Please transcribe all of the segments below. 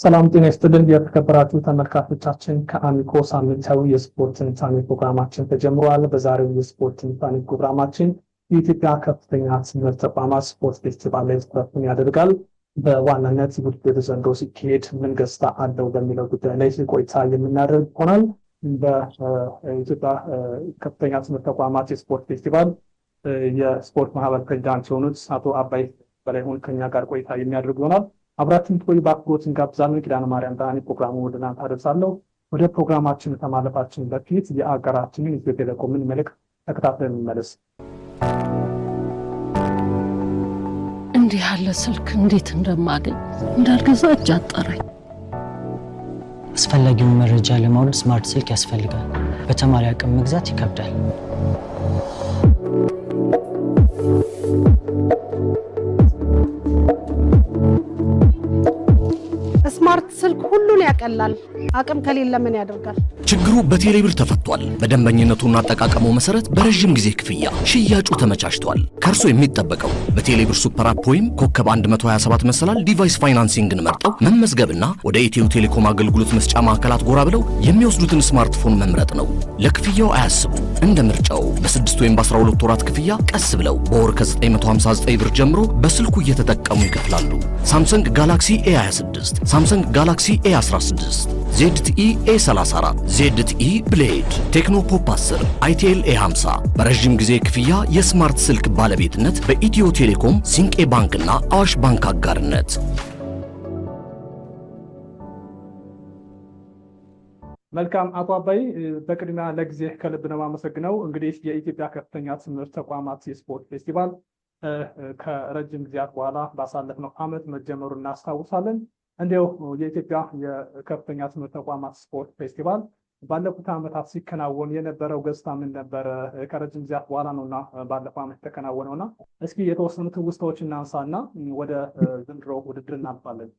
ሰላም ጤና ይስጥልን የተከበራችሁ ተመልካቾቻችን ከአሚኮ ሳምንታዊ የስፖርት ትንታኔ ፕሮግራማችን ተጀምሯል። በዛሬው የስፖርት ትንታኔ ፕሮግራማችን የኢትዮጵያ ከፍተኛ ትምህርት ተቋማት ስፖርት ፌስቲቫል ላይ ትኩረቱን ያደርጋል። በዋናነት ውድድር ዘንድሮ ሲካሄድ ምን ገጽታ አለው በሚለው ጉዳይ ላይ ቆይታ የምናደርግ ይሆናል። በኢትዮጵያ ከፍተኛ ትምህርት ተቋማት የስፖርት ፌስቲቫል የስፖርት ማህበር ፕሬዚዳንት የሆኑት አቶ አባይ በላይሁን ከኛ ጋር ቆይታ የሚያደርግ ይሆናል። አብራችን ቆይ በአክብሮት እንጋብዛለን። ኪዳነ ማርያም ብርሃኔ ፕሮግራሙን ወደ እናንተ አደርሳለሁ። ወደ ፕሮግራማችን ከማለፋችን በፊት የአገራችንን ኢትዮ ቴሌኮምን መልእክት ተከታትለን እንመለስ። እንዲህ ያለ ስልክ እንዴት እንደማገኝ እንዳልገዛ እጅ አጠረኝ። አስፈላጊውን መረጃ ለማውረድ ስማርት ስልክ ያስፈልጋል። በተማሪ አቅም መግዛት ይከብዳል። ስማርት ስልክ ሁሉን ያቀላል። አቅም ከሌለ ምን ያደርጋል? ችግሩ በቴሌብር ተፈቷል። በደንበኝነቱና አጠቃቀሙ መሰረት በረጅም ጊዜ ክፍያ ሽያጩ ተመቻችቷል። ከእርሶ የሚጠበቀው በቴሌብር ሱፐር አፕ ወይም ኮከብ 127 መሰላል ዲቫይስ ፋይናንሲንግን መርጠው መመዝገብና ወደ ኢትዮ ቴሌኮም አገልግሎት መስጫ ማዕከላት ጎራ ብለው የሚወስዱትን ስማርትፎን መምረጥ ነው። ለክፍያው አያስቡ። እንደ ምርጫው በ6 ወይም በ12 ወራት ክፍያ ቀስ ብለው በወር ከ959 ብር ጀምሮ በስልኩ እየተጠቀሙ ይከፍላሉ። ሳምሰንግ ጋላክሲ A26፣ ሳምሰንግ ጋላክሲ A16፣ ZTE A34፣ ZTE ብሌድ፣ ቴክኖ ፖፕ 10፣ አይቴል A50 በረጅም ጊዜ ክፍያ የስማርት ስልክ ባለቤትነት በኢትዮ ቴሌኮም፣ ሲንቄ ባንክና አዋሽ ባንክ አጋርነት። መልካም አቶ አባይ በቅድሚያ ለጊዜ ከልብ ነው የማመሰግነው። እንግዲህ የኢትዮጵያ ከፍተኛ ትምህርት ተቋማት የስፖርት ፌስቲቫል ከረጅም ጊዜያት በኋላ ባሳለፍነው ዓመት መጀመሩ እናስታውሳለን። እንዲያው የኢትዮጵያ የከፍተኛ ትምህርት ተቋማት ስፖርት ፌስቲቫል ባለፉት ዓመታት ሲከናወን የነበረው ገጽታ ምን ነበረ? ከረጅም ጊዜያት በኋላ ነውና ባለፈው ዓመት የተከናወነውና እስኪ የተወሰኑ ትውስታዎች እናንሳና ወደ ዘንድሮ ውድድር እናልፋለን።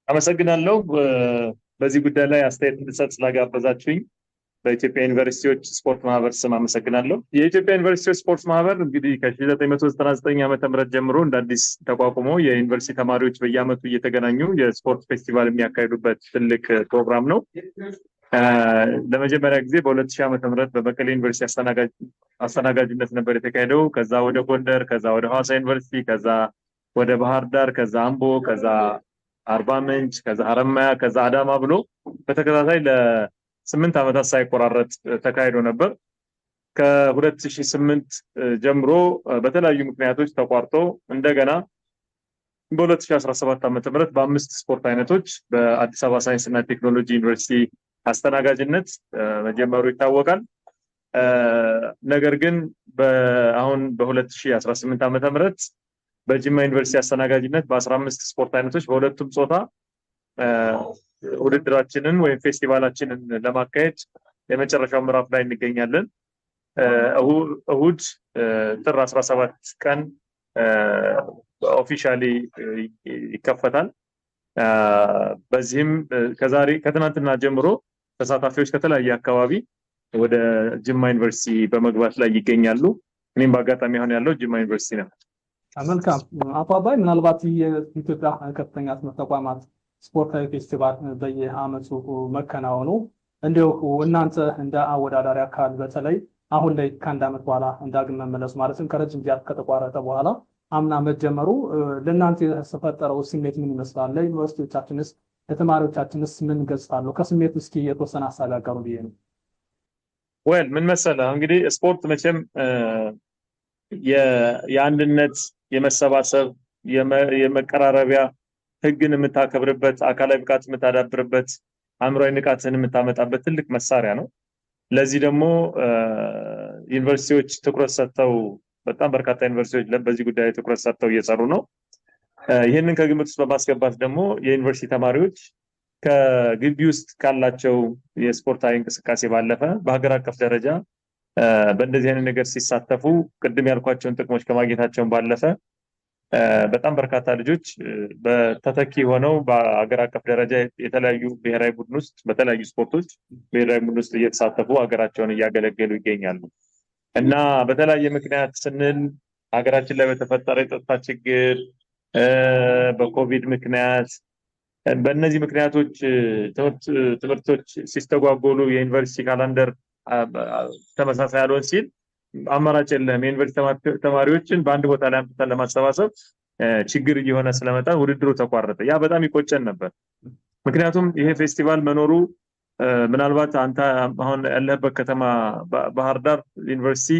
አመሰግናለሁ። በዚህ ጉዳይ ላይ አስተያየት እንድሰጥ ስላጋበዛችሁኝ በኢትዮጵያ ዩኒቨርሲቲዎች ስፖርት ማህበር ስም አመሰግናለሁ። የኢትዮጵያ ዩኒቨርሲቲዎች ስፖርት ማህበር እንግዲህ ከ1999 ዓ.ም ጀምሮ እንደ አዲስ ተቋቁሞ የዩኒቨርሲቲ ተማሪዎች በየዓመቱ እየተገናኙ የስፖርት ፌስቲቫል የሚያካሂዱበት ትልቅ ፕሮግራም ነው። ለመጀመሪያ ጊዜ በ2000 ዓ.ም በመቀሌ ዩኒቨርሲቲ አስተናጋጅነት ነበር የተካሄደው። ከዛ ወደ ጎንደር፣ ከዛ ወደ ሐዋሳ ዩኒቨርሲቲ፣ ከዛ ወደ ባህር ዳር፣ ከዛ አምቦ፣ ከዛ አርባ ምንጭ፣ ከዛ ሐረማያ፣ ከዛ አዳማ ብሎ በተከታታይ ለ8 ዓመታት ሳይቆራረጥ ተካሂዶ ነበር። ከ2008 ጀምሮ በተለያዩ ምክንያቶች ተቋርጦ እንደገና በ2017 ዓ.ም በ5 ስፖርት አይነቶች በአዲስ አበባ ሳይንስና ቴክኖሎጂ ዩኒቨርሲቲ አስተናጋጅነት መጀመሩ ይታወቃል። ነገር ግን አሁን በ2018 ዓ.ም በጅማ ዩኒቨርሲቲ አስተናጋጅነት በ15 ስፖርት አይነቶች በሁለቱም ጾታ ውድድራችንን ወይም ፌስቲቫላችንን ለማካሄድ የመጨረሻው ምዕራፍ ላይ እንገኛለን። እሁድ ጥር 17 ቀን ኦፊሻሊ ይከፈታል። በዚህም ከትናንትና ጀምሮ ተሳታፊዎች ከተለያየ አካባቢ ወደ ጅማ ዩኒቨርሲቲ በመግባት ላይ ይገኛሉ። እኔም በአጋጣሚ አሁን ያለው ጅማ ዩኒቨርሲቲ ነው። መልካም አቶ አባይ፣ ምናልባት የኢትዮጵያ ከፍተኛ ትምህርት ተቋማት ስፖርታዊ ፌስቲቫል በየዓመቱ መከናወኑ እንዲሁ እናንተ እንደ አወዳዳሪ አካል በተለይ አሁን ላይ ከአንድ ዓመት በኋላ እንዳግም መመለሱ ማለትም ከረጅም ጊዜያት ከተቋረጠ በኋላ አምና መጀመሩ ለእናንተ የተፈጠረው ስሜት ምን ይመስላል? ለዩኒቨርሲቲዎቻችንስ ለተማሪዎቻችንስ ምን ገጽታ አለው? ከስሜቱ እስኪ የተወሰነ ሀሳብ ያጋሩ ብዬ ነው። ምን መሰለህ እንግዲህ ስፖርት መቼም የአንድነት፣ የመሰባሰብ፣ የመቀራረቢያ ህግን የምታከብርበት፣ አካላዊ ብቃት የምታዳብርበት፣ አእምሯዊ ንቃትን የምታመጣበት ትልቅ መሳሪያ ነው። ለዚህ ደግሞ ዩኒቨርሲቲዎች ትኩረት ሰጥተው በጣም በርካታ ዩኒቨርሲቲዎች በዚህ ጉዳይ ትኩረት ሰጥተው እየሰሩ ነው። ይህንን ከግምት ውስጥ በማስገባት ደግሞ የዩኒቨርሲቲ ተማሪዎች ከግቢ ውስጥ ካላቸው የስፖርታዊ እንቅስቃሴ ባለፈ በሀገር አቀፍ ደረጃ በእንደዚህ አይነት ነገር ሲሳተፉ ቅድም ያልኳቸውን ጥቅሞች ከማግኘታቸውን ባለፈ በጣም በርካታ ልጆች በተተኪ ሆነው በአገር አቀፍ ደረጃ የተለያዩ ብሔራዊ ቡድን ውስጥ በተለያዩ ስፖርቶች ብሔራዊ ቡድን ውስጥ እየተሳተፉ ሀገራቸውን እያገለገሉ ይገኛሉ እና በተለያየ ምክንያት ስንል ሀገራችን ላይ በተፈጠረ የጸጥታ ችግር በኮቪድ ምክንያት በእነዚህ ምክንያቶች ትምህርቶች ሲስተጓጎሉ የዩኒቨርሲቲ ካላንደር ተመሳሳይ አልሆን ሲል አማራጭ የለም። የዩኒቨርሲቲ ተማሪዎችን በአንድ ቦታ ላይ አምጥተን ለማሰባሰብ ችግር እየሆነ ስለመጣ ውድድሩ ተቋረጠ። ያ በጣም ይቆጨን ነበር። ምክንያቱም ይሄ ፌስቲቫል መኖሩ ምናልባት አንተ አሁን ያለህበት ከተማ ባህር ዳር ዩኒቨርሲቲ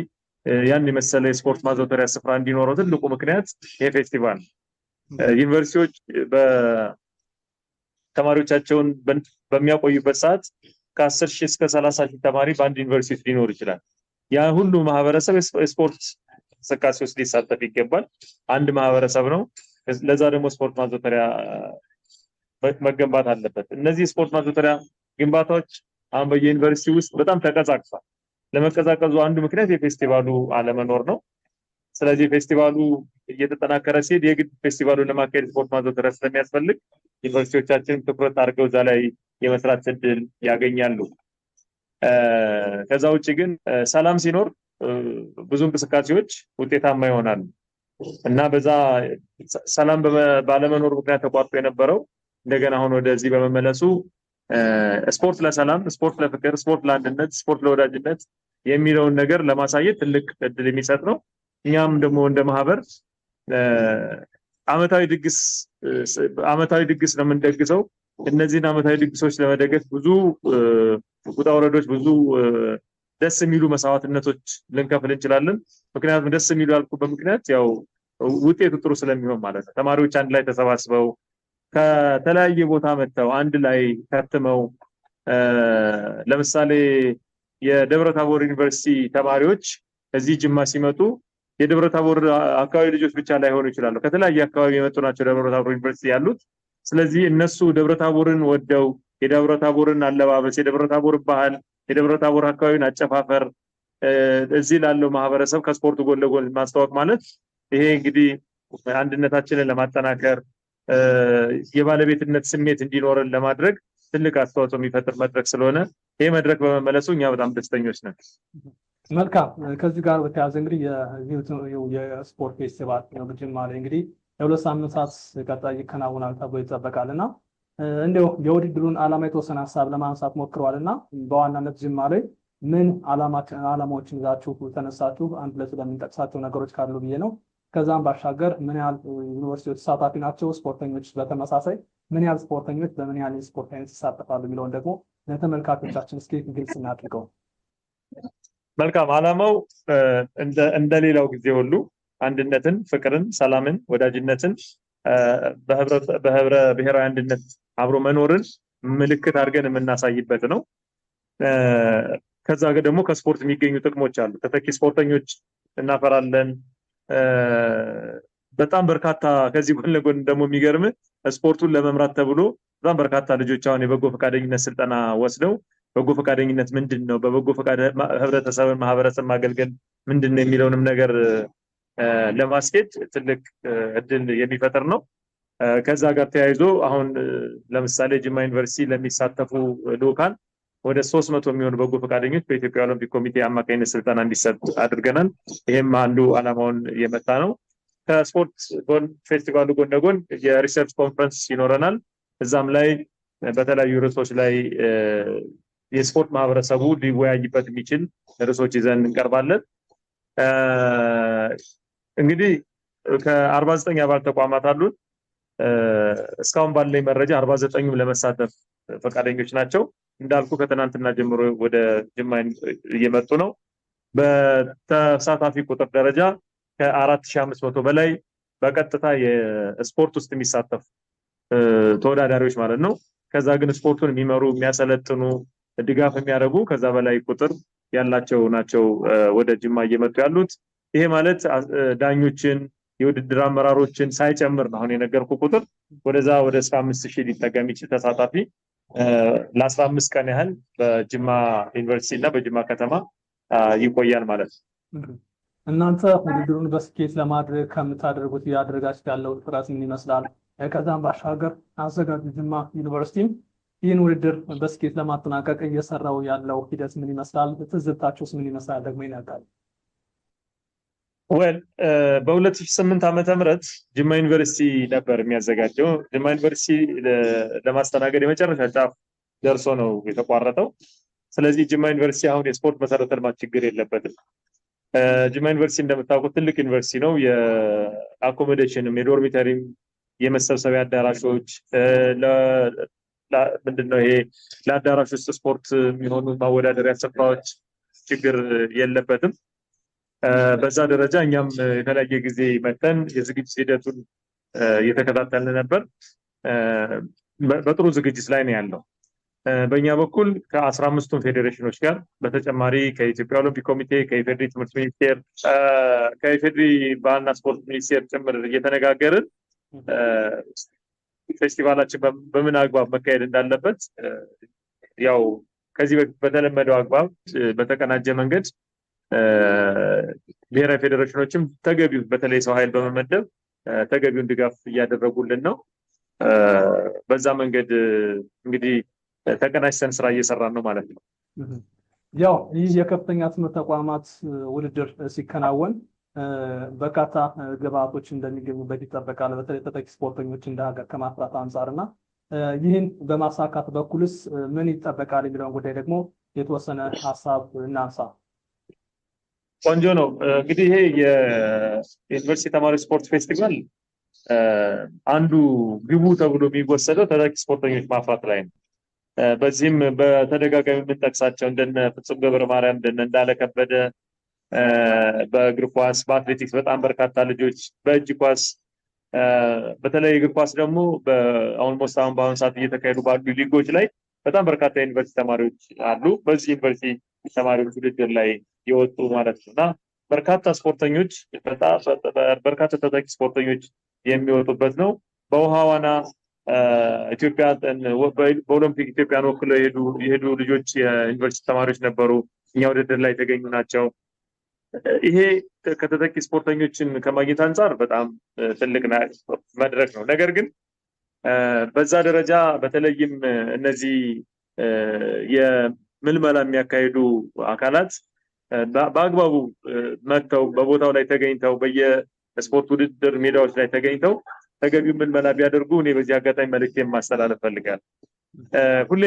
ያን የመሰለ የስፖርት ማዘውተሪያ ስፍራ እንዲኖረው ትልቁ ምክንያት ይሄ ፌስቲቫል ዩኒቨርሲቲዎች ተማሪዎቻቸውን በሚያቆዩበት ሰዓት ከ10 ሺህ እስከ 30 ሺህ ተማሪ በአንድ ዩኒቨርሲቲ ሊኖር ይችላል። ያ ሁሉ ማህበረሰብ ስፖርት እንቅስቃሴ ውስጥ ሊሳተፍ ይገባል። አንድ ማህበረሰብ ነው። ለዛ ደግሞ ስፖርት ማዘውተሪያ መገንባት አለበት። እነዚህ ስፖርት ማዘውተሪያ ግንባታዎች አሁን በዩኒቨርሲቲ ውስጥ በጣም ተቀዛቅዟል። ለመቀዛቀዙ አንዱ ምክንያት የፌስቲቫሉ አለመኖር ነው። ስለዚህ ፌስቲቫሉ እየተጠናከረ ሲሄድ የግድ ፌስቲቫሉን ለማካሄድ ስፖርት ማዘውተሪያ ስለሚያስፈልግ ዩኒቨርሲቲዎቻችን ትኩረት አድርገው እዛ ላይ የመስራት እድል ያገኛሉ። ከዛ ውጭ ግን ሰላም ሲኖር ብዙ እንቅስቃሴዎች ውጤታማ ይሆናሉ እና በዛ ሰላም ባለመኖር ምክንያት ተቋርጦ የነበረው እንደገና አሁን ወደዚህ በመመለሱ ስፖርት ለሰላም፣ ስፖርት ለፍቅር፣ ስፖርት ለአንድነት፣ ስፖርት ለወዳጅነት የሚለውን ነገር ለማሳየት ትልቅ እድል የሚሰጥ ነው። እኛም ደግሞ እንደ ማህበር አመታዊ ድግስ ነው የምንደግሰው። እነዚህን አመታዊ ድግሶች ለመደገፍ ብዙ ውጣ ውረዶች፣ ብዙ ደስ የሚሉ መስዋዕትነቶች ልንከፍል እንችላለን። ምክንያቱም ደስ የሚሉ ያልኩበት ምክንያት ያው ውጤቱ ጥሩ ስለሚሆን ማለት ነው። ተማሪዎች አንድ ላይ ተሰባስበው ከተለያየ ቦታ መጥተው አንድ ላይ ከትመው ለምሳሌ የደብረ ታቦር ዩኒቨርሲቲ ተማሪዎች እዚህ ጅማ ሲመጡ የደብረ ታቦር አካባቢ ልጆች ብቻ ላይሆኑ ይችላሉ። ከተለያየ አካባቢ የመጡ ናቸው ደብረ ታቦር ዩኒቨርሲቲ ያሉት። ስለዚህ እነሱ ደብረ ታቦርን ወደው የደብረ ታቦርን አለባበስ፣ የደብረ ታቦርን ባህል፣ የደብረ ታቦር አካባቢን አጨፋፈር እዚህ ላለው ማህበረሰብ ከስፖርቱ ጎን ለጎን ማስተዋወቅ ማለት ይሄ እንግዲህ አንድነታችንን ለማጠናከር የባለቤትነት ስሜት እንዲኖረን ለማድረግ ትልቅ አስተዋጽኦ የሚፈጥር መድረክ ስለሆነ ይሄ መድረክ በመመለሱ እኛ በጣም ደስተኞች ነን። መልካም። ከዚህ ጋር በተያያዘ እንግዲህ የስፖርት ፌስቲቫል በጅማ ላይ እንግዲህ ለ2 ሳምንታት ቀጣይ ይከናወናል ተብሎ ይጠበቃል እና እንደው የውድድሩን ዓላማ የተወሰነ ሀሳብ ለማንሳት ሞክረዋል እና በዋናነት ጅማ ላይ ምን ዓላማዎችን ይዛችሁ ተነሳችሁ? አንድ ላይ ስለምንጠቅሳቸው ነገሮች ካሉ ብዬ ነው። ከዛም ባሻገር ምን ያህል ዩኒቨርሲቲዎች ተሳታፊ ናቸው? ስፖርተኞች በተመሳሳይ ምን ያህል ስፖርተኞች በምን ያህል የስፖርት አይነት ይሳተፋሉ የሚለውን ደግሞ ለተመልካቾቻችን እስኪ ግልጽ እናድርገው። መልካም። ዓላማው እንደሌላው ጊዜ ሁሉ አንድነትን፣ ፍቅርን፣ ሰላምን፣ ወዳጅነትን በህብረ ብሔራዊ አንድነት አብሮ መኖርን ምልክት አድርገን የምናሳይበት ነው። ከዛ ደግሞ ከስፖርት የሚገኙ ጥቅሞች አሉ። ተተኪ ስፖርተኞች እናፈራለን። በጣም በርካታ ከዚህ ጎን ለጎን ደግሞ የሚገርም ስፖርቱን ለመምራት ተብሎ በጣም በርካታ ልጆች አሁን የበጎ ፈቃደኝነት ስልጠና ወስደው በጎ ፈቃደኝነት ምንድን ነው፣ በበጎ ፈቃድ ህብረተሰብን ማህበረሰብ ማገልገል ምንድን ነው የሚለውንም ነገር ለማስኬድ ትልቅ እድል የሚፈጥር ነው። ከዛ ጋር ተያይዞ አሁን ለምሳሌ ጅማ ዩኒቨርሲቲ ለሚሳተፉ ልኡካን ወደ 300 የሚሆኑ በጎ ፈቃደኞች በኢትዮጵያ ኦሎምፒክ ኮሚቴ አማካኝነት ስልጠና እንዲሰጥ አድርገናል። ይሄም አንዱ ዓላማውን የመታ ነው። ከስፖርት ፌስቲቫሉ ጎን ለጎን የሪሰርች ኮንፈረንስ ይኖረናል። እዛም ላይ በተለያዩ ርዕሶች ላይ የስፖርት ማህበረሰቡ ሊወያይበት የሚችል ርዕሶች ይዘን እንቀርባለን። እንግዲህ ከ49 አባል ተቋማት አሉን። እስካሁን ባለኝ መረጃ 49ም ለመሳተፍ ፈቃደኞች ናቸው። እንዳልኩ ከትናንትና ጀምሮ ወደ ጅማ እየመጡ ነው። በተሳታፊ ቁጥር ደረጃ ከ4500 በላይ በቀጥታ የስፖርት ውስጥ የሚሳተፉ ተወዳዳሪዎች ማለት ነው። ከዛ ግን ስፖርቱን የሚመሩ የሚያሰለጥኑ፣ ድጋፍ የሚያደርጉ ከዛ በላይ ቁጥር ያላቸው ናቸው ወደ ጅማ እየመጡ ያሉት። ይሄ ማለት ዳኞችን፣ የውድድር አመራሮችን ሳይጨምር ነው። አሁን የነገርኩ ቁጥር ወደዛ ወደ 5000 ሊጠጋ የሚችል ተሳታፊ ለ15 ቀን ያህል በጅማ ዩኒቨርሲቲ እና በጅማ ከተማ ይቆያል ማለት ነው። እናንተ ውድድሩን በስኬት ለማድረግ ከምታደርጉት ያደረጋችሁት ያለው ጥረት ምን ይመስላል? ከዛም ባሻገር አዘጋጁ ጅማ ዩኒቨርሲቲም ይህን ውድድር በስኬት ለማጠናቀቅ እየሰራው ያለው ሂደት ምን ይመስላል? ትዝብታችሁስ ምን ይመስላል? ደግሞ ይናቃል። በ2008 ዓመተ ምህረት ጅማ ዩኒቨርሲቲ ነበር የሚያዘጋጀው። ጅማ ዩኒቨርሲቲ ለማስተናገድ የመጨረሻ ጫፍ ደርሶ ነው የተቋረጠው። ስለዚህ ጅማ ዩኒቨርሲቲ አሁን የስፖርት መሰረተ ልማት ችግር የለበትም። ጅማ ዩኒቨርሲቲ እንደምታውቁት ትልቅ ዩኒቨርሲቲ ነው። የአኮሞዴሽንም የዶርሚተሪም የመሰብሰቢያ አዳራሾች ምንድነው ይሄ ለአዳራሽ ውስጥ ስፖርት የሚሆኑ ማወዳደሪያ ስፍራዎች ችግር የለበትም። በዛ ደረጃ እኛም የተለያየ ጊዜ መተን የዝግጅት ሂደቱን እየተከታተልን ነበር። በጥሩ ዝግጅት ላይ ነው ያለው። በእኛ በኩል ከ15ቱም ፌዴሬሽኖች ጋር በተጨማሪ ከኢትዮጵያ ኦሎምፒክ ኮሚቴ፣ ከኢፌድሪ ትምህርት ሚኒስቴር፣ ከኢፌድሪ ባህልና ስፖርት ሚኒስቴር ጭምር እየተነጋገርን ፌስቲቫላችን በምን አግባብ መካሄድ እንዳለበት ያው ከዚህ በተለመደው አግባብ በተቀናጀ መንገድ ብሔራዊ ፌዴሬሽኖችም ተገቢው በተለይ ሰው ኃይል በመመደብ ተገቢውን ድጋፍ እያደረጉልን ነው። በዛ መንገድ እንግዲህ ተቀናጅተን ስራ እየሰራን ነው ማለት ነው። ያው ይህ የከፍተኛ ትምህርት ተቋማት ውድድር ሲከናወን በርካታ ግብዓቶች እንደሚገኙበት ይጠበቃል። በተለይ ተተኪ ስፖርተኞች እንደ ሀገር ከማፍራት አንጻርና ይህን በማሳካት በኩልስ ምን ይጠበቃል የሚለውን ጉዳይ ደግሞ የተወሰነ ሀሳብ እናንሳ። ቆንጆ ነው። እንግዲህ ይሄ የዩኒቨርሲቲ ተማሪ ስፖርት ፌስቲቫል አንዱ ግቡ ተብሎ የሚወሰደው ተተኪ ስፖርተኞች ማፍራት ላይ ነው። በዚህም በተደጋጋሚ የምንጠቅሳቸው እንደነ ፍጹም ገብረ ማርያም እንደነ እንዳለ ከበደ በእግር ኳስ፣ በአትሌቲክስ በጣም በርካታ ልጆች፣ በእጅ ኳስ በተለይ እግር ኳስ ደግሞ በኦልሞስት አሁን በአሁኑ ሰዓት እየተካሄዱ ባሉ ሊጎች ላይ በጣም በርካታ ዩኒቨርሲቲ ተማሪዎች አሉ። በዚህ ዩኒቨርሲቲ ተማሪዎች ውድድር ላይ የወጡ ማለት ነው እና በርካታ ስፖርተኞች በርካታ ተተኪ ስፖርተኞች የሚወጡበት ነው። በውሃ ዋና ኢትዮጵያ በኦሎምፒክ ኢትዮጵያን ወክለው የሄዱ ልጆች የዩኒቨርሲቲ ተማሪዎች ነበሩ። እኛ ውድድር ላይ የተገኙ ናቸው። ይሄ ከተተኪ ስፖርተኞችን ከማግኘት አንጻር በጣም ትልቅ መድረክ ነው። ነገር ግን በዛ ደረጃ በተለይም እነዚህ የምልመላ የሚያካሂዱ አካላት በአግባቡ መጥተው በቦታው ላይ ተገኝተው በየስፖርት ውድድር ሜዳዎች ላይ ተገኝተው ተገቢው ምልመላ ቢያደርጉ እኔ በዚህ አጋጣሚ መልዕክቴን ማስተላለፍ ፈልጋለሁ። ሁሌ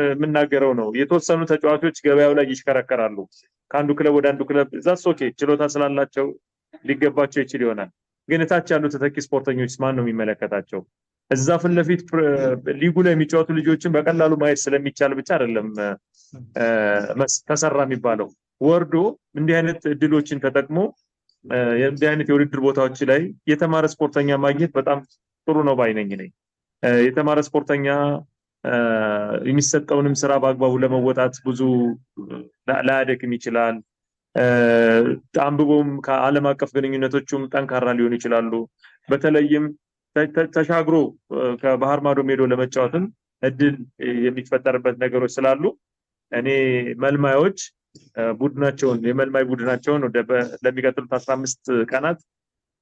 የምናገረው ነው። የተወሰኑ ተጫዋቾች ገበያው ላይ ይሽከረከራሉ። ከአንዱ ክለብ ወደ አንዱ ክለብ ዛስ ኦኬ ችሎታ ስላላቸው ሊገባቸው ይችል ይሆናል። ግን እታች ያሉ ተተኪ ስፖርተኞች ማን ነው የሚመለከታቸው? እዛ ፊት ለፊት ሊጉ ላይ የሚጫወቱ ልጆችን በቀላሉ ማየት ስለሚቻል ብቻ አይደለም ተሰራ የሚባለው። ወርዶ እንዲህ አይነት እድሎችን ተጠቅሞ እንዲህ አይነት የውድድር ቦታዎች ላይ የተማረ ስፖርተኛ ማግኘት በጣም ጥሩ ነው ባይነኝ ነኝ። የተማረ ስፖርተኛ የሚሰጠውንም ስራ በአግባቡ ለመወጣት ብዙ ላያደክም ይችላል። አንብቦም ከዓለም አቀፍ ግንኙነቶችም ጠንካራ ሊሆኑ ይችላሉ። በተለይም ተሻግሮ ከባህር ማዶ ሜዶ ለመጫወትም እድል የሚፈጠርበት ነገሮች ስላሉ እኔ መልማዮች ቡድናቸውን የመልማይ ቡድናቸውን ለሚቀጥሉት 15 ቀናት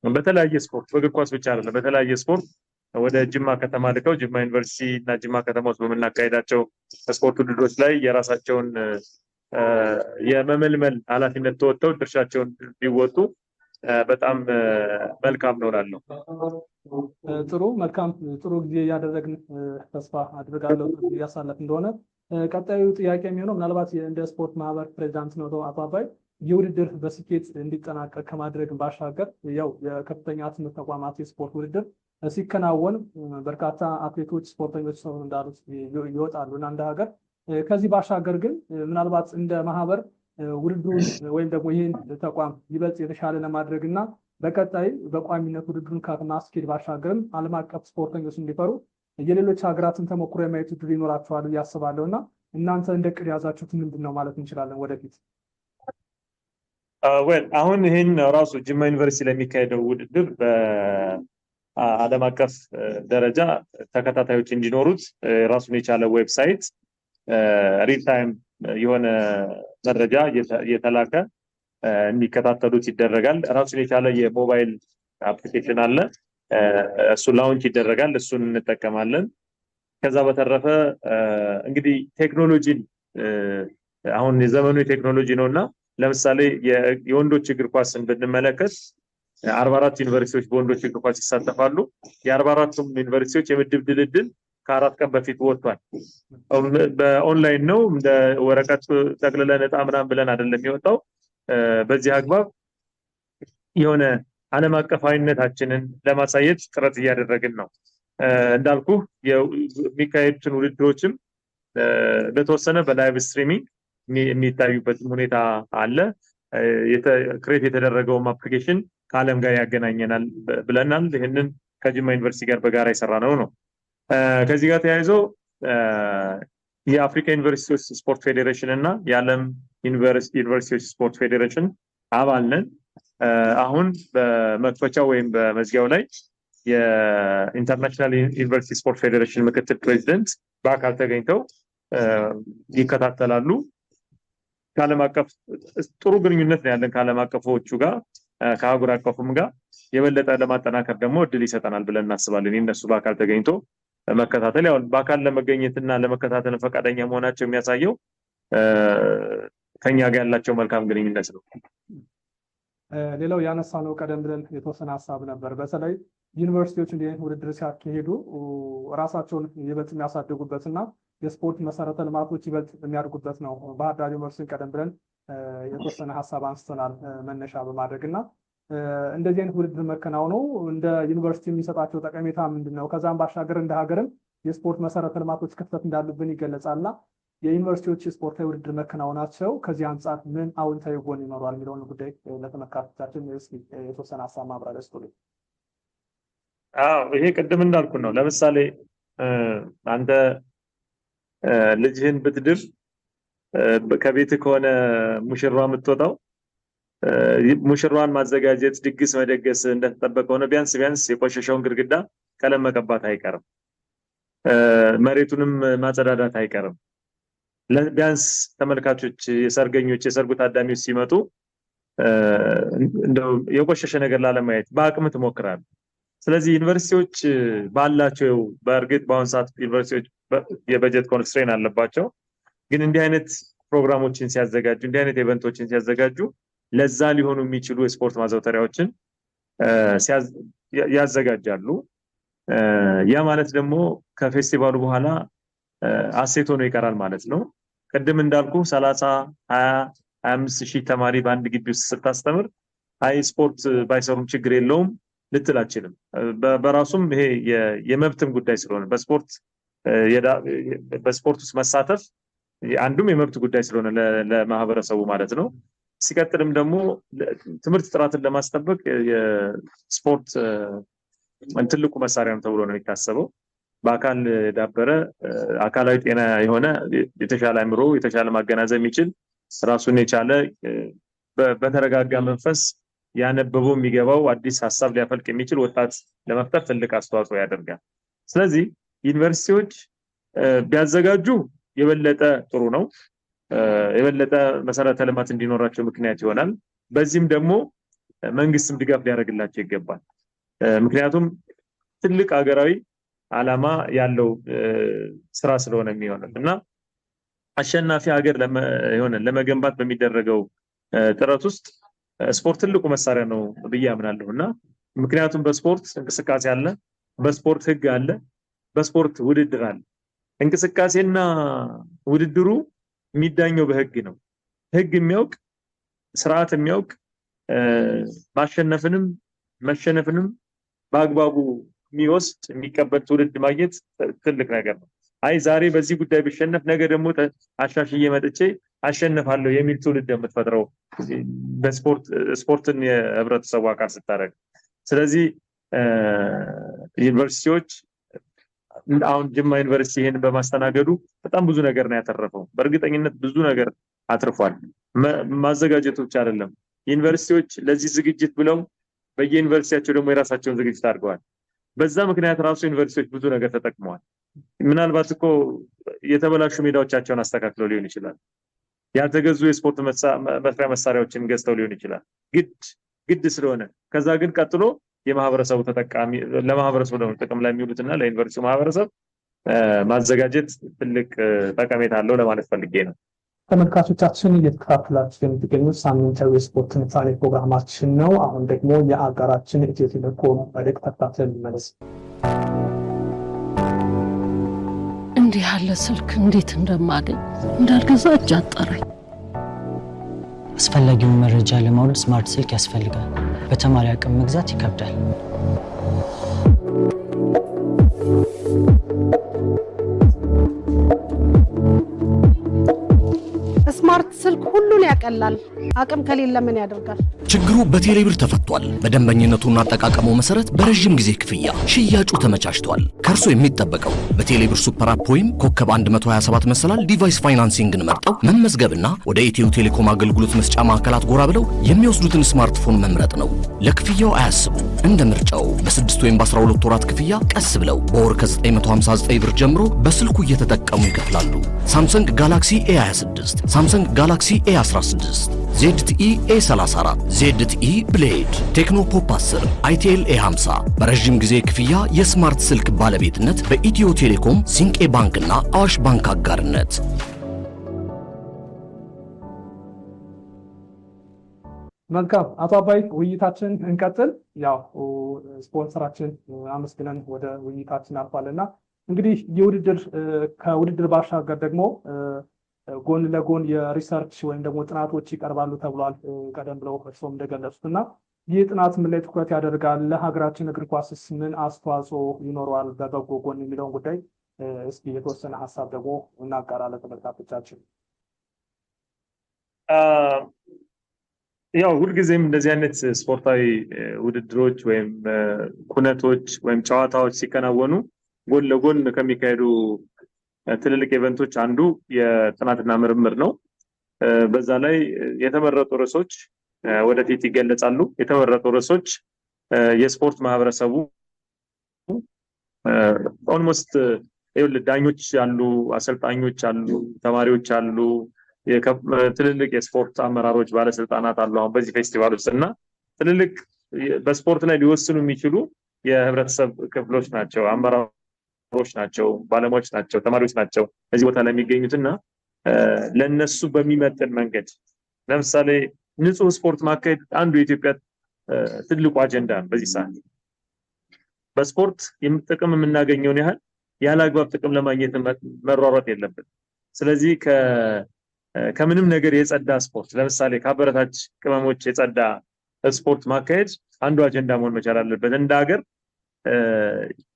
በተለያየ ስፖርት በእግር ኳስ ብቻ አይደለም በተለያየ ስፖርት ወደ ጅማ ከተማ ልከው ጅማ ዩኒቨርሲቲ እና ጅማ ከተማ ውስጥ በምናካሄዳቸው ስፖርት ውድድሮች ላይ የራሳቸውን የመመልመል ኃላፊነት ተወጥተው ድርሻቸውን ቢወጡ በጣም መልካም ነው እላለሁ። ጥሩ መልካም ጥሩ ጊዜ እያደረግን ተስፋ አድርጋለሁ እያሳለፍ እንደሆነ። ቀጣዩ ጥያቄ የሚሆነው ምናልባት እንደ ስፖርት ማህበር ፕሬዚዳንት ነው አቶ አባይ የውድድር በስኬት እንዲጠናቀቅ ከማድረግ ባሻገር ያው የከፍተኛ ትምህርት ተቋማት የስፖርት ውድድር ሲከናወን በርካታ አትሌቶች ስፖርተኞች ሰው እንዳሉት ይወጣሉ እና እንደ ሀገር ከዚህ ባሻገር ግን ምናልባት እንደ ማህበር ውድድሩን ወይም ደግሞ ይህን ተቋም ይበልጥ የተሻለ ለማድረግ እና በቀጣይ በቋሚነት ውድድሩን ከማስኬድ ባሻገርም ዓለም አቀፍ ስፖርተኞች እንዲፈሩ የሌሎች ሀገራትን ተሞክሮ የማየት ዕድል ይኖራቸዋል ብዬ አስባለሁ እና እናንተ እንደ ዕቅድ የያዛችሁት ምንድን ነው ማለት እንችላለን ወደፊት? አሁን ይህን ራሱ ጅማ ዩኒቨርሲቲ ለሚካሄደው ውድድር በዓለም አቀፍ ደረጃ ተከታታዮች እንዲኖሩት ራሱን የቻለ ዌብሳይት ሪል ታይም የሆነ መረጃ እየተላከ እንዲከታተሉት ይደረጋል። ራሱን የቻለ የሞባይል አፕሊኬሽን አለ። እሱ ላውንች ይደረጋል። እሱን እንጠቀማለን። ከዛ በተረፈ እንግዲህ ቴክኖሎጂን አሁን የዘመኑ የቴክኖሎጂ ነውና ለምሳሌ የወንዶች እግር ኳስን ብንመለከት 44 ዩኒቨርሲቲዎች በወንዶች እግር ኳስ ይሳተፋሉ። የ44ቱም ዩኒቨርሲቲዎች የምድብ ድልድል ከ4 ቀን በፊት ወጥቷል። በኦንላይን ነው፣ እንደ ወረቀት ጠቅልለን ዕጣ ምናምን ብለን አይደለም የሚወጣው። በዚህ አግባብ የሆነ ዓለም አቀፋዊነታችንን ለማሳየት ጥረት እያደረግን ነው። እንዳልኩ የሚካሄዱትን ውድድሮችም በተወሰነ በላይቭ ስትሪሚንግ የሚታዩበት ሁኔታ አለ። ክሬት የተደረገውም አፕሊኬሽን ከዓለም ጋር ያገናኘናል ብለናል። ይህንን ከጅማ ዩኒቨርሲቲ ጋር በጋራ የሰራነው ነው። ከዚህ ጋር ተያይዞ የአፍሪካ ዩኒቨርሲቲዎች ስፖርት ፌዴሬሽን እና የዓለም ዩኒቨርሲቲዎች ስፖርት ፌዴሬሽን አባል ነን። አሁን በመክፈቻው ወይም በመዝጊያው ላይ የኢንተርናሽናል ዩኒቨርሲቲ ስፖርት ፌዴሬሽን ምክትል ፕሬዚደንት በአካል ተገኝተው ይከታተላሉ። ከዓለም አቀፍ ጥሩ ግንኙነት ነው ያለን ከዓለም አቀፎቹ ጋር፣ ከአህጉር አቀፉም ጋር የበለጠ ለማጠናከር ደግሞ እድል ይሰጠናል ብለን እናስባለን። እነሱ በአካል ተገኝቶ መከታተል ያው በአካል ለመገኘትና ለመከታተል ፈቃደኛ መሆናቸው የሚያሳየው ከኛ ጋር ያላቸው መልካም ግንኙነት ነው። ሌላው ያነሳነው ቀደም ብለን የተወሰነ ሀሳብ ነበር። በተለይ ዩኒቨርሲቲዎች እንዲህ አይነት ውድድር ሲያካሄዱ ራሳቸውን ይበልጥ የሚያሳድጉበትና የስፖርት መሰረተ ልማቶች ይበልጥ የሚያድጉበት ነው። ባህር ዳር ዩኒቨርሲቲን ቀደም ብለን የተወሰነ ሀሳብ አንስተናል መነሻ በማድረግ እና እንደዚህ አይነት ውድድር መከናወኑ እንደ ዩኒቨርሲቲ የሚሰጣቸው ጠቀሜታ ምንድን ነው? ከዛም ባሻገር እንደ ሀገርም የስፖርት መሰረተ ልማቶች ክፍተት እንዳሉብን ይገለጻልና የዩኒቨርሲቲዎች ስፖርታዊ ውድድር መከናወናቸው ከዚህ አንጻር ምን አዎንታዊ ጎን ይኖረዋል የሚለውን ጉዳይ ለተመልካቾቻችን የተወሰነ ሀሳብ ማብራሪያ ስጡልኝ። ይሄ ቅድም እንዳልኩ ነው። ለምሳሌ አንተ ልጅህን ብትድር ከቤት ከሆነ ሙሽራ የምትወጣው ሙሽራዋን ማዘጋጀት፣ ድግስ መደገስ እንደተጠበቀ ሆነ ቢያንስ የቆሸሸውን ግድግዳ ቀለም መቀባት አይቀርም፣ መሬቱንም ማጸዳዳት አይቀርም። ቢያንስ ተመልካቾች፣ የሰርገኞች፣ የሰርጉ ታዳሚዎች ሲመጡ እንደው የቆሸሸ ነገር ላለማየት በአቅም ትሞክራለህ። ስለዚህ ዩኒቨርሲቲዎች ባላቸው በእርግጥ በአሁን ሰዓት ዩኒቨርሲቲዎች የበጀት ኮንስትሬን አለባቸው፣ ግን እንዲህ አይነት ፕሮግራሞችን ሲያዘጋጁ እንዲህ አይነት ኢቨንቶችን ሲያዘጋጁ ለዛ ሊሆኑ የሚችሉ የስፖርት ማዘውተሪያዎችን ያዘጋጃሉ። ያ ማለት ደግሞ ከፌስቲቫሉ በኋላ አሴት ሆኖ ይቀራል ማለት ነው። ቅድም እንዳልኩ 30፣ 20፣ 25 ሺህ ተማሪ በአንድ ግቢ ውስጥ ስታስተምር አይ ስፖርት ባይሰሩም ችግር የለውም ልትል አትችልም። በራሱም ይሄ የመብትም ጉዳይ ስለሆነ በስፖርት ውስጥ መሳተፍ አንዱም የመብት ጉዳይ ስለሆነ ለማህበረሰቡ ማለት ነው። ሲቀጥልም ደግሞ ትምህርት ጥራትን ለማስጠበቅ የስፖርት ትልቁ መሳሪያ ነው ተብሎ ነው የሚታሰበው። በአካል የዳበረ አካላዊ ጤና የሆነ የተሻለ አእምሮ የተሻለ ማገናዘብ የሚችል ራሱን የቻለ በተረጋጋ መንፈስ ያነበበው የሚገባው አዲስ ሀሳብ ሊያፈልቅ የሚችል ወጣት ለመፍጠር ትልቅ አስተዋጽኦ ያደርጋል። ስለዚህ ዩኒቨርሲቲዎች ቢያዘጋጁ የበለጠ ጥሩ ነው። የበለጠ መሰረተ ልማት እንዲኖራቸው ምክንያት ይሆናል። በዚህም ደግሞ መንግስትም ድጋፍ ሊያደርግላቸው ይገባል። ምክንያቱም ትልቅ ሀገራዊ ዓላማ ያለው ስራ ስለሆነ የሚሆነው እና አሸናፊ ሀገር ለመገንባት በሚደረገው ጥረት ውስጥ ስፖርት ትልቁ መሳሪያ ነው ብዬ አምናለሁ እና ምክንያቱም በስፖርት እንቅስቃሴ አለ፣ በስፖርት ህግ አለ፣ በስፖርት ውድድር አለ። እንቅስቃሴና ውድድሩ የሚዳኘው በህግ ነው። ህግ የሚያውቅ ስርዓት የሚያውቅ ማሸነፍንም መሸነፍንም በአግባቡ የሚወስድ የሚቀበል ትውልድ ማግኘት ትልቅ ነገር ነው። አይ ዛሬ በዚህ ጉዳይ ብሸነፍ ነገ ደግሞ አሻሽዬ መጥቼ አሸነፋለሁ የሚል ትውልድ የምትፈጥረው ስፖርትን የህብረተሰቡ አካል ስታደርግ። ስለዚህ ዩኒቨርሲቲዎች አሁን ጅማ ዩኒቨርሲቲ ይሄን በማስተናገዱ በጣም ብዙ ነገር ነው ያተረፈው። በእርግጠኝነት ብዙ ነገር አትርፏል። ማዘጋጀቱ ብቻ አይደለም፣ ዩኒቨርሲቲዎች ለዚህ ዝግጅት ብለው በየዩኒቨርሲቲያቸው ደግሞ የራሳቸውን ዝግጅት አድርገዋል። በዛ ምክንያት ራሱ ዩኒቨርሲቲዎች ብዙ ነገር ተጠቅመዋል። ምናልባት እኮ የተበላሹ ሜዳዎቻቸውን አስተካክለው ሊሆን ይችላል። ያልተገዙ የስፖርት መስሪያ መሳሪያዎችን ገዝተው ሊሆን ይችላል፣ ግድ ስለሆነ። ከዛ ግን ቀጥሎ የማህበረሰቡ ተጠቃሚ ለማህበረሰቡ ደግሞ ጥቅም ላይ የሚውሉትና ለዩኒቨርሲቲው ማህበረሰብ ማዘጋጀት ትልቅ ጠቀሜታ አለው ለማለት ፈልጌ ነው። ተመልካቾቻችን እየተከታተላችሁ የምትገኙት ሳምንታዊ የስፖርት ትንታኔ ፕሮግራማችን ነው። አሁን ደግሞ የአጋራችን ኢትዮ ቴሌኮም መልእክት ተከታትለን እንመለስ። እንዲህ ያለ ስልክ እንዴት እንደማገኝ እንዳልገዛ እጅ አጠረኝ። አስፈላጊውን መረጃ ለማውረድ ስማርት ስልክ ያስፈልጋል። በተማሪ አቅም መግዛት ይከብዳል። ስማርት ስልክ ሁሉን ያቀላል። አቅም ከሌለ ምን ያደርጋል? ችግሩ በቴሌብር ተፈቷል። በደንበኝነቱና አጠቃቀሙ መሰረት በረጅም ጊዜ ክፍያ ሽያጩ ተመቻችቷል። ከእርሶ የሚጠበቀው በቴሌብር ሱፐር አፕ ወይም ኮከብ 127 መሰላል ዲቫይስ ፋይናንሲንግን መርጠው መመዝገብና ወደ ኢትዮ ቴሌኮም አገልግሎት መስጫ ማዕከላት ጎራ ብለው የሚወስዱትን ስማርትፎን መምረጥ ነው። ለክፍያው አያስቡ። እንደ ምርጫው በ6 ወይም በ12 ወራት ክፍያ ቀስ ብለው በወር ከ959 ብር ጀምሮ በስልኩ እየተጠቀሙ ይከፍላሉ። ሳምሰንግ ጋላክሲ A26፣ ሳምሰንግ ጋላክሲ A16፣ ZTE A34፣ ZTE ብሌድ፣ ቴክኖ ፖፕ 10፣ አይቴል A50 በረጅም ጊዜ ክፍያ የስማርት ስልክ ባለቤትነት በኢትዮ ቴሌኮም፣ ሲንቄ ባንክና አዋሽ ባንክ አጋርነት። መልካም አቶ አባይ ውይይታችን እንቀጥል። ያው ስፖንሰራችን አመስግነን ወደ ውይይታችን አልፋልና እንግዲህ የውድድር ከውድድር ባሻገር ደግሞ ጎን ለጎን የሪሰርች ወይም ደግሞ ጥናቶች ይቀርባሉ ተብሏል። ቀደም ብለው እርስዎም እንደገለጹት እና ይህ ጥናት ምን ላይ ትኩረት ያደርጋል? ለሀገራችን እግር ኳስስ ምን አስተዋጽኦ ይኖረዋል በበጎ ጎን የሚለውን ጉዳይ እስኪ የተወሰነ ሀሳብ ደግሞ እናጋራለን ተመልካቾቻችን። ያው ሁልጊዜም እንደዚህ አይነት ስፖርታዊ ውድድሮች ወይም ኩነቶች ወይም ጨዋታዎች ሲከናወኑ ጎን ለጎን ከሚካሄዱ ትልልቅ ኢቨንቶች አንዱ የጥናትና ምርምር ነው። በዛ ላይ የተመረጡ ርዕሶች ወደፊት ይገለጻሉ። የተመረጡ ርዕሶች የስፖርት ማህበረሰቡ ኦልሞስት ዳኞች አሉ፣ አሰልጣኞች አሉ፣ ተማሪዎች አሉ፣ ትልልቅ የስፖርት አመራሮች፣ ባለስልጣናት አሉ አሁን በዚህ ፌስቲቫል ውስጥ እና ትልልቅ በስፖርት ላይ ሊወስኑ የሚችሉ የህብረተሰብ ክፍሎች ናቸው፣ አመራሮች ናቸው፣ ባለሙያዎች ናቸው፣ ተማሪዎች ናቸው እዚህ ቦታ ላይ የሚገኙትና ለነሱ በሚመጥን መንገድ ለምሳሌ ንጹህ ስፖርት ማካሄድ አንዱ የኢትዮጵያ ትልቁ አጀንዳ ነው። በዚህ ሰዓት በስፖርት ጥቅም የምናገኘውን ያህል ያለ አግባብ ጥቅም ለማግኘት መሯሯጥ የለብን። ስለዚህ ከምንም ነገር የጸዳ ስፖርት ለምሳሌ ከአበረታች ቅመሞች የጸዳ ስፖርት ማካሄድ አንዱ አጀንዳ መሆን መቻል አለበት። እንደ ሀገር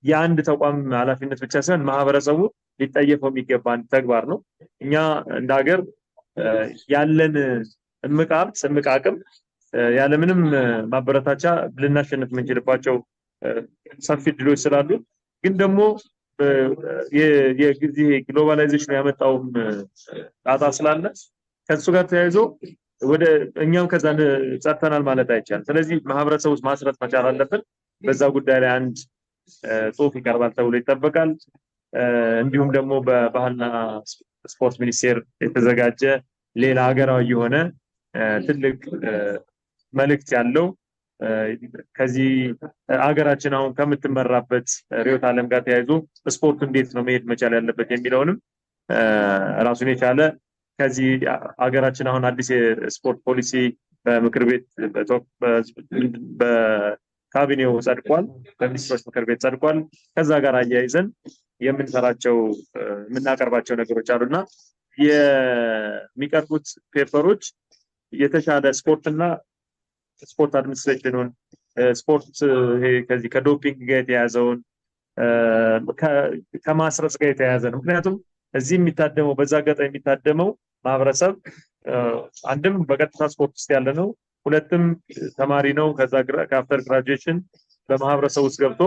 የአንድ ተቋም ኃላፊነት ብቻ ሳይሆን ማህበረሰቡ ሊጠየፈው የሚገባ አንድ ተግባር ነው። እኛ እንደ ሀገር ያለን እምቅ ሀብት እምቅ አቅም ያለምንም ማበረታቻ ልናሸንፍ የምንችልባቸው ሰፊ እድሎች ስላሉ ግን ደግሞ የጊዜ ግሎባላይዜሽን ያመጣውም ጣጣ ስላለ ከሱ ጋር ተያይዞ ወደ እኛም ከዛ ጸጥተናል ማለት አይቻልም። ስለዚህ ማህበረሰቡ ውስጥ ማስረት መቻል አለብን። በዛ ጉዳይ ላይ አንድ ጽሁፍ ይቀርባል ተብሎ ይጠበቃል። እንዲሁም ደግሞ በባህልና ስፖርት ሚኒስቴር የተዘጋጀ ሌላ ሀገራዊ የሆነ ትልቅ መልእክት ያለው ከዚህ ሀገራችን አሁን ከምትመራበት ርዕዮተ ዓለም ጋር ተያይዞ ስፖርቱ እንዴት ነው መሄድ መቻል ያለበት የሚለውንም ራሱን የቻለ ከዚህ ሀገራችን አሁን አዲስ የስፖርት ፖሊሲ በምክር ቤት በካቢኔው ጸድቋል፣ በሚኒስትሮች ምክር ቤት ጸድቋል። ከዛ ጋር አያይዘን የምንሰራቸው የምናቀርባቸው ነገሮች አሉና የሚቀርቡት ፔፐሮች የተሻለ ስፖርትና ስፖርት አድሚኒስትሬሽኑን ስፖርት ከዚህ ከዶፒንግ ጋር የተያዘውን ከማስረጽ ጋር የተያዘ ነው። ምክንያቱም እዚህ የሚታደመው በዛ አጋጣሚ የሚታደመው ማህበረሰብ አንድም በቀጥታ ስፖርት ውስጥ ያለ ነው፣ ሁለትም ተማሪ ነው። ከዛ ከአፍተር ግራጁዌሽን በማህበረሰብ ውስጥ ገብቶ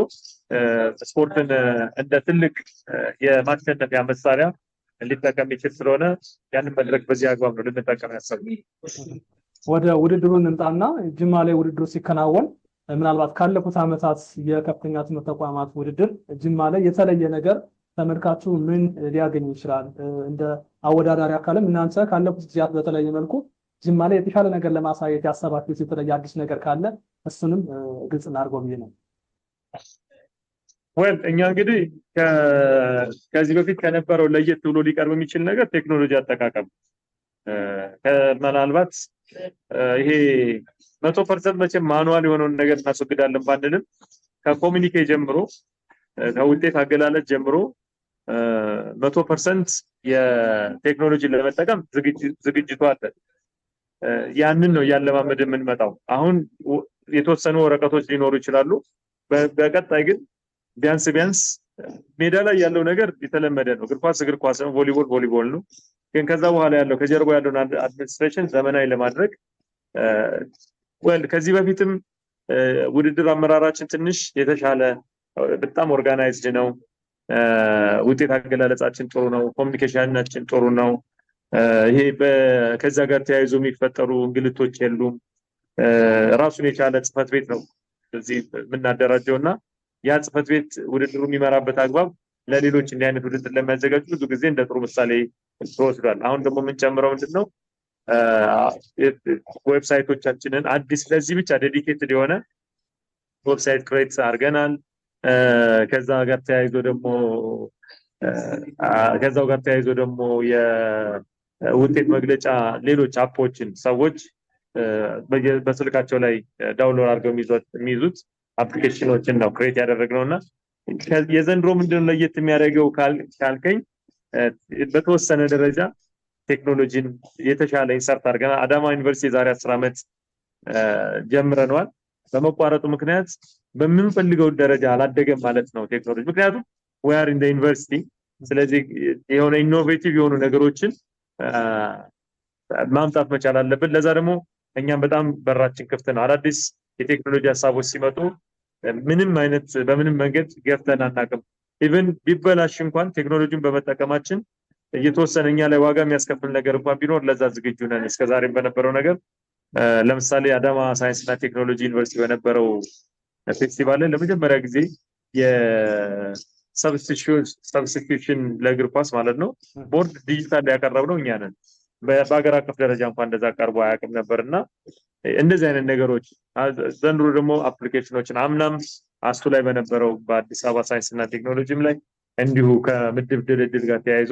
ስፖርትን እንደ ትልቅ የማሸነፊያ መሳሪያ ሊጠቀም ይችል ስለሆነ ያንን መድረክ በዚህ አግባብ ነው ልንጠቀም ያሰብነው። ወደ ውድድሩ እንምጣና ጅማ ላይ ውድድሩ ሲከናወን ምናልባት ካለፉት ዓመታት የከፍተኛ ትምህርት ተቋማት ውድድር ጅማ ላይ የተለየ ነገር ተመልካቹ ምን ሊያገኝ ይችላል? እንደ አወዳዳሪ አካልም እናንተ ካለፉት ጊዜያት በተለየ መልኩ ጅማ ላይ የተሻለ ነገር ለማሳየት ያሰባችሁት የተለየ አዲስ ነገር ካለ እሱንም ግልጽ እናድርገው ብዬ ነው። እኛ እንግዲህ ከዚህ በፊት ከነበረው ለየት ብሎ ሊቀርብ የሚችል ነገር ቴክኖሎጂ አጠቃቀም ምናልባት ይሄ 100% መቼም ማኑዋል የሆነውን ነገር እናስወግዳለን ባንልም ከኮሚኒኬ ጀምሮ ከውጤት አገላለጽ ጀምሮ 100% የቴክኖሎጂን ለመጠቀም ዝግጅቱ አለ። ያንን ነው ያለማመድ የምንመጣው። አሁን የተወሰኑ ወረቀቶች ሊኖሩ ይችላሉ። በቀጣይ ግን ቢያንስ ሜዳ ላይ ያለው ነገር የተለመደ ነው። እግር ኳስ ነው፣ ቮሊቦል ነው። ግን ከዛ በኋላ ያለው ከጀርባው ያለውን አድሚኒስትሬሽን ዘመናዊ ለማድረግ ከዚህ በፊትም ውድድር አመራራችን ትንሽ የተሻለ በጣም ኦርጋናይዝድ ነው። ውጤት አገላለጻችን ጥሩ ነው። ኮሚኒኬሽናችን ጥሩ ነው። ይሄ ከዛ ጋር ተያይዞ የሚፈጠሩ እንግልቶች የሉም። ራሱን የቻለ ጽህፈት ቤት ነው እዚህ የምናደራጀውና ያ ጽህፈት ቤት ውድድሩ የሚመራበት አግባብ ለሌሎች እንዲህ አይነት ውድድር ለሚያዘጋጁ ብዙ ጊዜ እንደ ጥሩ ምሳሌ ተወስዷል። አሁን ደግሞ የምንጨምረው ምንድነው ዌብሳይቶቻችንን አዲስ ለዚህ ብቻ ዴዲኬትድ የሆነ ዌብሳይት ክሬት አድርገናል። ከዛው ጋር ተያይዞ ደግሞ የውጤት መግለጫ ሌሎች አፖችን ሰዎች በስልካቸው ላይ ዳውንሎድ አድርገው የሚይዙት አፕሊኬሽኖችን ነው ክሬት ያደረግነውና የዘንድሮ ምንድነው ለየት የሚያደርገው ካልከኝ በተወሰነ ደረጃ ቴክኖሎጂን የተሻለ ኢንሰርት አድርገናል። አዳማ ዩኒቨርሲቲ የዛሬ 10 ዓመት ጀምረናል። በመቋረጡ ምክንያት በምንፈልገው ደረጃ አላደገም ማለት ነው ቴክኖሎጂ። ምክንያቱም we are in the university። ስለዚህ የሆነ ኢኖቬቲቭ የሆኑ ነገሮችን ማምጣት መቻል አለብን። ለዛ ደግሞ እኛም በጣም በራችን ክፍት ነው። አዳዲስ የቴክኖሎጂ ሀሳቦች ሲመጡ በምንም መንገድ ገፍተን አናውቅም። ኢቭን ቢበላሽ እንኳን ቴክኖሎጂን በመጠቀማችን እየተወሰነ እኛ ላይ ዋጋ የሚያስከፍል ነገር እንኳን ቢኖር ለዛ ዝግጁ ነን። እስከዛሬም በነበረው ነገር ለምሳሌ አዳማ ሳይንስና ቴክኖሎጂ ዩኒቨርሲቲ በነበረው ፌስቲቫል ላይ ለመጀመሪያ ጊዜ የሰብስቲቲዩሽን ለእግር ኳስ ማለት ነው ቦርድ ዲጂታል ላይ ያቀረብነው እኛ ነን። በአገር አቀፍ ደረጃ እንኳን እንደዛ ቀርቦ አያውቅም ነበርና እንደዚህ አይነት ነገሮች ዘንድሮ ደግሞ አፕሊኬሽኖችን አምናም አስቱ ላይ በነበረው በአዲስ አበባ ሳይንስና ቴክኖሎጂም ላይ እንዲሁ ከምድብ ድልድል ጋር ተያይዞ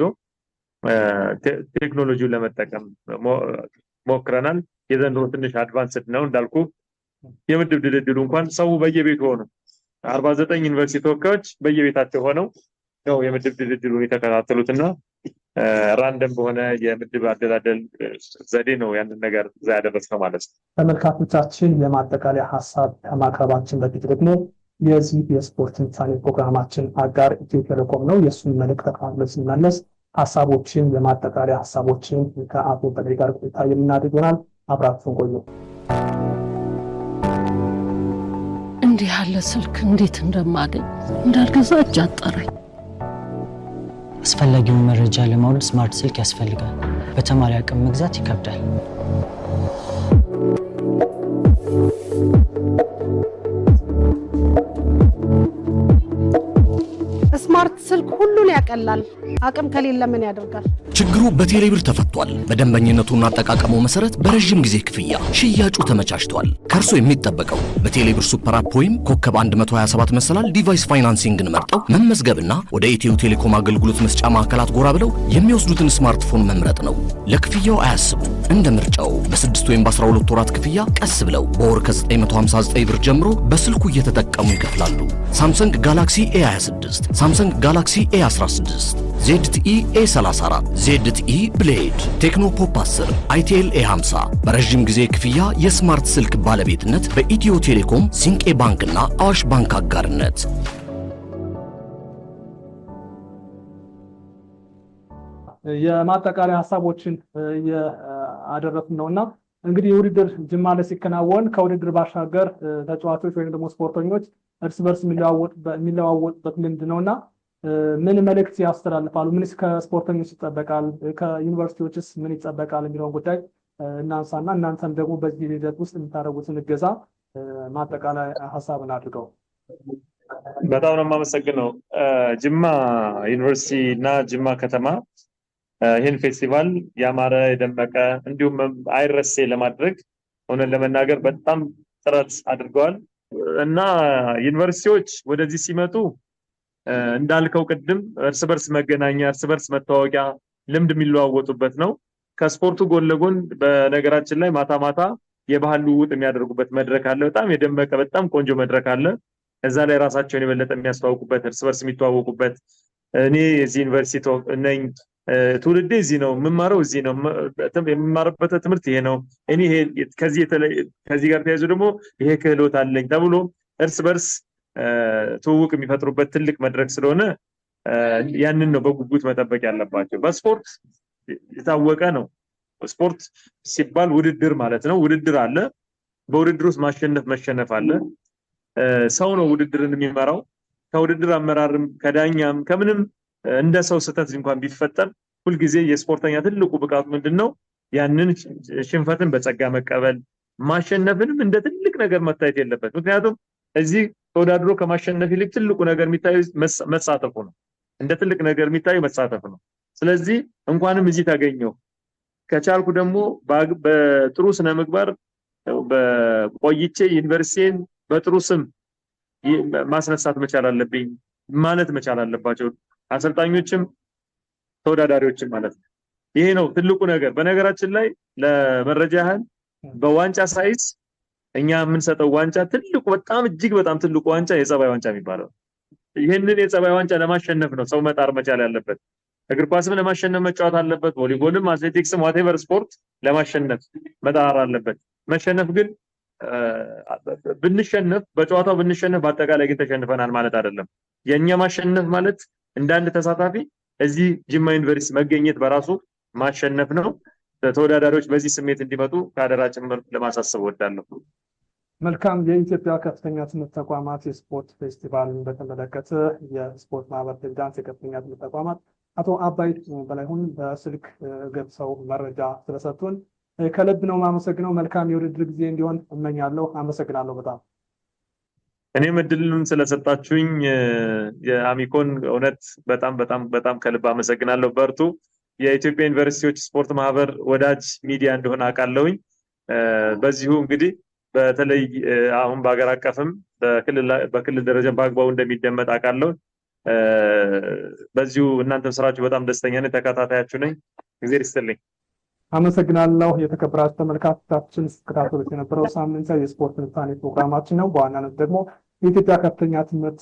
ቴክኖሎጂውን ለመጠቀም ሞክረናል። የዘንድሮ ትንሽ አድቫንስድ ነው እንዳልኩ። የምድብ ድልድሉ እንኳን ሰው በየቤቱ ሆኖ 49 ዩኒቨርሲቲ ተወካዮች በየቤታቸው ሆነው ነው የምድብ ድልድሉን የተከታተሉትና ራንደም በሆነ የምድብ አደላደል ዘዴ ነው ያንን ነገር እዛ ያደረስነው ማለት ነው። ተመልካቾቻችን የማጠቃለያ ሀሳብ ከማቅረባችን በፊት ደግሞ የዚህ የስፖርት ትንታኔ ፕሮግራማችን አጋር ኢትዮ ቴሌኮም ነው። የእሱን መልእክት ተካፍለን ስንመለስ ሀሳቦችን የማጠቃለያ ሀሳቦችን ከአቶ በላይ ጋር ቆይታ የምናደርግ ይሆናል። አብራችሁን ቆዩ። እንዲህ ያለ ስልክ እንዴት እንደማገኝ እንዳልገዛ እጅ አጠረኝ። አስፈላጊውን መረጃ ለማውረድ ስማርት ስልክ ያስፈልጋል። በተማሪ አቅም መግዛት ይከብዳል። ስማርት ስልክ ሁሉን ያቀላል። አቅም ከሌለ ምን ያደርጋል? ችግሩ በቴሌብር ተፈቷል። በደንበኝነቱና አጠቃቀሙ መሰረት በረጅም ጊዜ ክፍያ ሽያጩ ተመቻችቷል። ከእርሶ የሚጠበቀው በቴሌብር ሱፐር አፕ ወይም ኮከብ 127 መሰላል ዲቫይስ ፋይናንሲንግን መርጠው መመዝገብና ወደ ኢትዮ ቴሌኮም አገልግሎት መስጫ ማዕከላት ጎራ ብለው የሚወስዱትን ስማርትፎን መምረጥ ነው። ለክፍያው አያስቡ። እንደ ምርጫው በ6 ወይም በ12 ወራት ክፍያ ቀስ ብለው በወር ከ959 ብር ጀምሮ በስልኩ እየተጠቀሙ ይከፍላሉ። ሳምሰንግ ጋላክሲ A26፣ ሳምሰንግ ጋላክሲ A16፣ ZTE A34፣ ZTE ብሌድ፣ ቴክኖ ፖፕ 10፣ አይቴል A50 በረጅም ጊዜ ክፍያ የስማርት ስልክ ባለቤትነት በኢትዮ ቴሌኮም፣ ሲንቄ ባንክና አዋሽ ባንክ አጋርነት። የማጠቃለያ ሀሳቦችን ያደረግን ነውና እንግዲህ የውድድር ጅማ ላይ ሲከናወን ከውድድር ባሻገር ተጫዋቾች ወይም ደግሞ ስፖርተኞች እርስ በርስ የሚለዋወጡበት ልምድ ነውና ምን መልእክት ያስተላልፋሉ? ምንስ ከስፖርተኞች ይጠበቃል? ከዩኒቨርሲቲዎችስ ምን ይጠበቃል የሚለውን ጉዳይ እናንሳና እናንተም ደግሞ በዚህ ሂደት ውስጥ የምታደርጉትን እገዛ ማጠቃለያ ሀሳብን አድርገው። በጣም ነው የማመሰግነው። ጅማ ዩኒቨርሲቲ እና ጅማ ከተማ ይህን ፌስቲቫል ያማረ የደመቀ እንዲሁም አይረሴ ለማድረግ ሆነን ለመናገር በጣም ጥረት አድርገዋል እና ዩኒቨርሲቲዎች ወደዚህ ሲመጡ እንዳልከው ቅድም እርስ በርስ መገናኛ፣ እርስ በርስ መታወቂያ፣ ልምድ የሚለዋወጡበት ነው። ከስፖርቱ ጎን ለጎን በነገራችን ላይ ማታ ማታ የባህል ልውውጥ የሚያደርጉበት መድረክ አለ። በጣም የደመቀ በጣም ቆንጆ መድረክ አለ። እዛ ላይ ራሳቸውን የበለጠ የሚያስተዋውቁበት፣ እርስ በርስ የሚተዋወቁበት እኔ የዚህ ዩኒቨርሲቲ ነኝ፣ ትውልዴ እዚህ ነው፣ የምማረው እዚህ ነው፣ የምማርበት ትምህርት ይሄ ነው፣ እኔ ከዚህ ጋር ተያይዞ ደግሞ ይሄ ክህሎት አለኝ ተብሎ እርስ በርስ ትውውቅ የሚፈጥሩበት ትልቅ መድረክ ስለሆነ ያንን ነው በጉጉት መጠበቅ ያለባቸው። በስፖርት የታወቀ ነው። ስፖርት ሲባል ውድድር ማለት ነው። ውድድር አለ። በውድድር ውስጥ ማሸነፍ መሸነፍ አለ። ሰው ነው ውድድርን የሚመራው። ከውድድር አመራርም ከዳኛም ከምንም እንደ ሰው ስህተት እንኳን ቢፈጠር ሁልጊዜ የስፖርተኛ ትልቁ ብቃቱ ምንድነው? ያንን ሽንፈትን በጸጋ መቀበል፣ ማሸነፍንም እንደ ትልቅ ነገር መታየት የለበት። ምክንያቱም እዚህ ተወዳድሮ ከማሸነፍ ይልቅ ትልቁ ነገር የሚታየው መሳተፉ ነው። እንደ ትልቅ ነገር የሚታየው መሳተፍ ነው። ስለዚህ እንኳንም እዚህ ታገኘው ከቻልኩ ደግሞ በጥሩ ስነ ምግባር በቆይቼ ዩኒቨርሲቲን በጥሩ ስም ማስነሳት መቻል አለብኝ ማለት መቻል አለባቸው አሰልጣኞችም ተወዳዳሪዎችም ማለት ነው። ይሄ ነው ትልቁ ነገር። በነገራችን ላይ ለመረጃ ያህል በዋንጫ ሳይዝ እኛ የምንሰጠው ዋንጫ ትልቁ በጣም እጅግ በጣም ትልቁ ዋንጫ የጸባይ ዋንጫ የሚባለው። ይሄንን የጸባይ ዋንጫ ለማሸነፍ ነው ሰው መጣር መቻል ያለበት። እግር ኳስም ለማሸነፍ መጫወት አለበት። ቮሊቦልም፣ አትሌቲክስም ዋቴቨር ስፖርት ለማሸነፍ መጣር አለበት። መሸነፍ ግን ብንሸነፍ በጨዋታው ብንሸነፍ በአጠቃላይ ግን ተሸንፈናል ማለት አይደለም። የኛ ማሸነፍ ማለት እንደ አንድ ተሳታፊ እዚህ ጅማ ዩኒቨርሲቲ መገኘት በራሱ ማሸነፍ ነው። ተወዳዳሪዎች በዚህ ስሜት እንዲመጡ ከአደራ ጭምር ለማሳሰብ እወዳለሁ። መልካም። የኢትዮጵያ ከፍተኛ ትምህርት ተቋማት የስፖርት ፌስቲቫልን በተመለከተ የስፖርት ማህበር ፕሬዚዳንት የከፍተኛ ትምህርት ተቋማት አቶ አባይ በላይሁን በስልክ ገብተው መረጃ ስለሰጡን ከልብ ነው የማመሰግነው። መልካም የውድድር ጊዜ እንዲሆን እመኛለሁ። አመሰግናለሁ በጣም። እኔም እድሉን ስለሰጣችሁኝ የአሚኮን እውነት በጣም በጣም በጣም ከልብ አመሰግናለሁ። በርቱ። የኢትዮጵያ ዩኒቨርሲቲዎች ስፖርት ማህበር ወዳጅ ሚዲያ እንደሆነ አውቃለሁኝ። በዚሁ እንግዲህ በተለይ አሁን በአገር አቀፍም በክልል ደረጃ በአግባቡ እንደሚደመጥ አውቃለሁ። በዚሁ እናንተም ስራችሁ በጣም ደስተኛ ነኝ፣ ተከታታያችሁ ነኝ። እግዚአብሔር ይስጥልኝ። አመሰግናለሁ። የተከበራችሁ ተመልካቾቻችን ስትከታተሉት የነበረው ሳምንታዊ የስፖርት ትንታኔ ፕሮግራማችን ነው። በዋናነት ደግሞ የኢትዮጵያ ከፍተኛ ትምህርት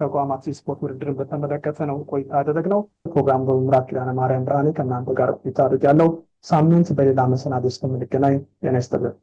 ተቋማት የስፖርት ውድድርን በተመለከተ ነው ቆይታ ያደረግነው። ፕሮግራም በመምራት ኪዳነ ማርያም ብርሃኔ ከእናንተ ጋር ቆይታ አድርጌያለሁ። ሳምንት በሌላ መሰናዶ እስከምንገናኝ ጤና ይስጥልን።